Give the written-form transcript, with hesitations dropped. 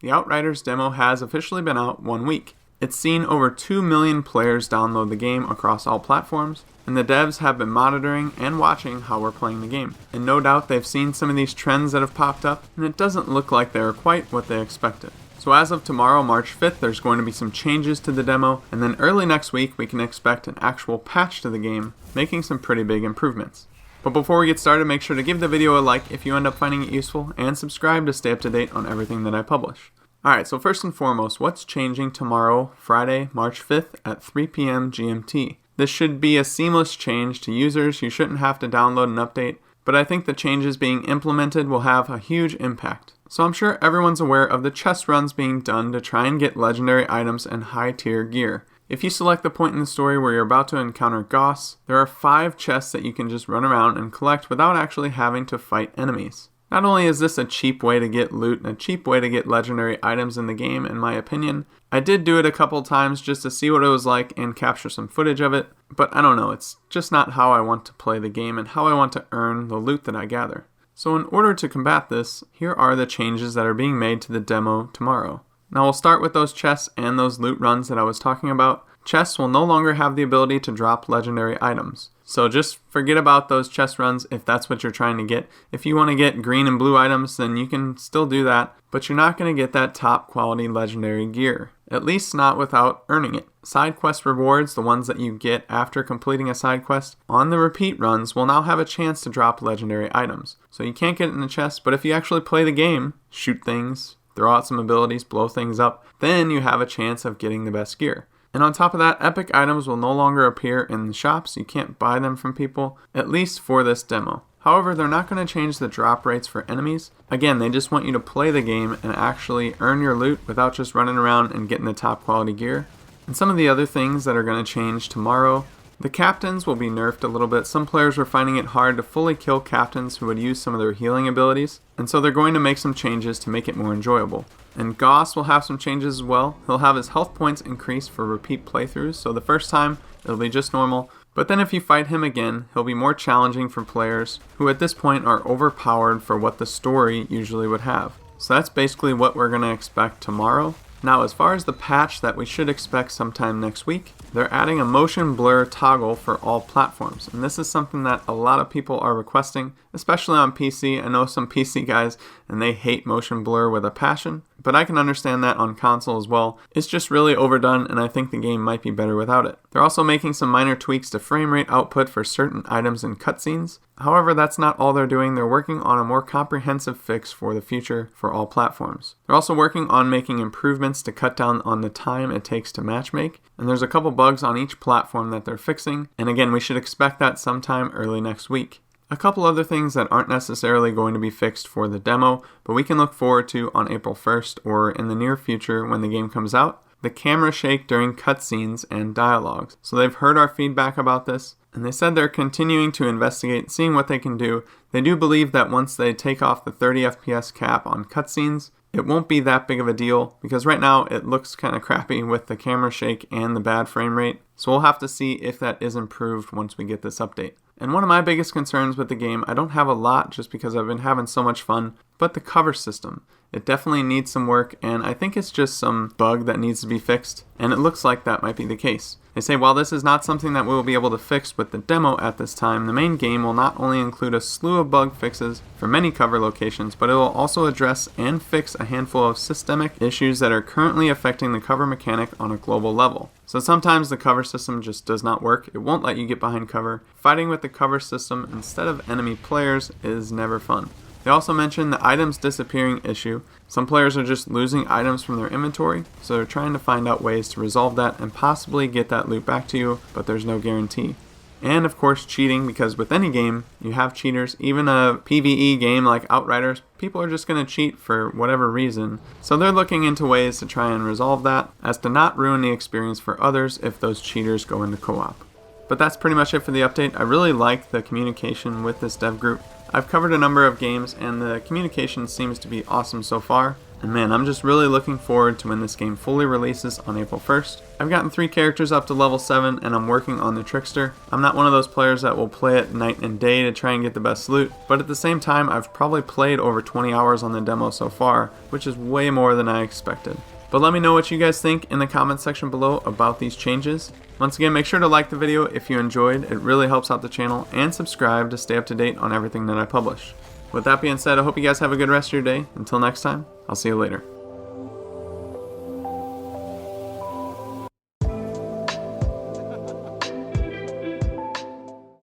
The Outriders demo has officially been out 1 week. It's seen over 2 million players download the game across all platforms, and the devs have been monitoring and watching how we're playing the game. And no doubt they've seen some of these trends that have popped up, and it doesn't look like they're quite what they expected. So as of tomorrow, March 5th, there's going to be some changes to the demo, and then early next week we can expect an actual patch to the game, making some pretty big improvements. But before we get started, make sure to give the video a like if you end up finding it useful, and subscribe to stay up to date on everything that I publish. Alright, so first and foremost, what's changing tomorrow, Friday, March 5th at 3 p.m. GMT? This should be a seamless change to users. You shouldn't have to download an update, but I think the changes being implemented will have a huge impact. So I'm sure everyone's aware of the chest runs being done to try and get legendary items and high tier gear. If you select the point in the story where you're about to encounter Goss, there are 5 chests that you can just run around and collect without actually having to fight enemies. Not only is this a cheap way to get loot and a cheap way to get legendary items in the game, in my opinion, I did do it a couple times just to see what it was like and capture some footage of it, but I don't know, it's just not how I want to play the game and how I want to earn the loot that I gather. So in order to combat this, here are the changes that are being made to the demo tomorrow. Now we'll start with those chests and those loot runs that I was talking about. Chests will no longer have the ability to drop legendary items. So just forget about those chest runs if that's what you're trying to get. If you want to get green and blue items, then you can still do that, but you're not going to get that top quality legendary gear. At least not without earning it. Side quest rewards, the ones that you get after completing a side quest, on the repeat runs will now have a chance to drop legendary items. So you can't get it in the chest, but if you actually play the game, shoot things, throw out some abilities, blow things up, then you have a chance of getting the best gear. And on top of that, epic items will no longer appear in the shops. You can't buy them from people, at least for this demo. However, they're not going to change the drop rates for enemies. Again, they just want you to play the game and actually earn your loot without just running around and getting the top quality gear. And some of the other things that are going to change tomorrow, the captains will be nerfed a little bit. Some players were finding it hard to fully kill captains who would use some of their healing abilities, and so they're going to make some changes to make it more enjoyable. And Goss will have some changes as well. He'll have his health points increased for repeat playthroughs, so the first time it'll be just normal, but then if you fight him again, he'll be more challenging for players who at this point are overpowered for what the story usually would have. So that's basically what we're going to expect tomorrow. Now, as far as the patch that we should expect sometime next week, they're adding a motion blur toggle for all platforms. And this is something that a lot of people are requesting, especially on PC. I know some PC guys and they hate motion blur with a passion, but I can understand that on console as well. It's just really overdone and I think the game might be better without it. They're also making some minor tweaks to frame rate output for certain items and cutscenes. However, that's not all they're doing. They're working on a more comprehensive fix for the future for all platforms. They're also working on making improvements to cut down on the time it takes to matchmake, and there's a couple bugs on each platform that they're fixing, and again, we should expect that sometime early next week. A couple other things that aren't necessarily going to be fixed for the demo, but we can look forward to on April 1st or in the near future when the game comes out. The camera shake during cutscenes and dialogues. So they've heard our feedback about this, and they said they're continuing to investigate, seeing what they can do. They do believe that once they take off the 30 FPS cap on cutscenes, it won't be that big of a deal, because right now it looks kind of crappy with the camera shake and the bad frame rate. So we'll have to see if that is improved once we get this update. And one of my biggest concerns with the game, I don't have a lot just because I've been having so much fun, but the cover system. It definitely needs some work, and I think it's just some bug that needs to be fixed, and it looks like that might be the case. They say while this is not something that we'll be able to fix with the demo at this time, the main game will not only include a slew of bug fixes for many cover locations, but it will also address and fix a handful of systemic issues that are currently affecting the cover mechanic on a global level. So sometimes the cover system just does not work. It won't let you get behind cover. Fighting with the cover system instead of enemy players is never fun. They also mentioned the items disappearing issue. Some players are just losing items from their inventory, so they're trying to find out ways to resolve that and possibly get that loot back to you, but there's no guarantee. And of course cheating, because with any game, you have cheaters. Even a PvE game like Outriders, people are just going to cheat for whatever reason. So they're looking into ways to try and resolve that, as to not ruin the experience for others if those cheaters go into co-op. But that's pretty much it for the update. I really like the communication with this dev group. I've covered a number of games and the communication seems to be awesome so far. And man, I'm just really looking forward to when this game fully releases on April 1st. I've gotten 3 characters up to level 7 and I'm working on the Trickster. I'm not one of those players that will play it night and day to try and get the best loot, but at the same time I've probably played over 20 hours on the demo so far, which is way more than I expected. But let me know what you guys think in the comment section below about these changes. Once again, make sure to like the video if you enjoyed, it really helps out the channel, and subscribe to stay up to date on everything that I publish. With that being said, I hope you guys have a good rest of your day. Until next time, I'll see you later.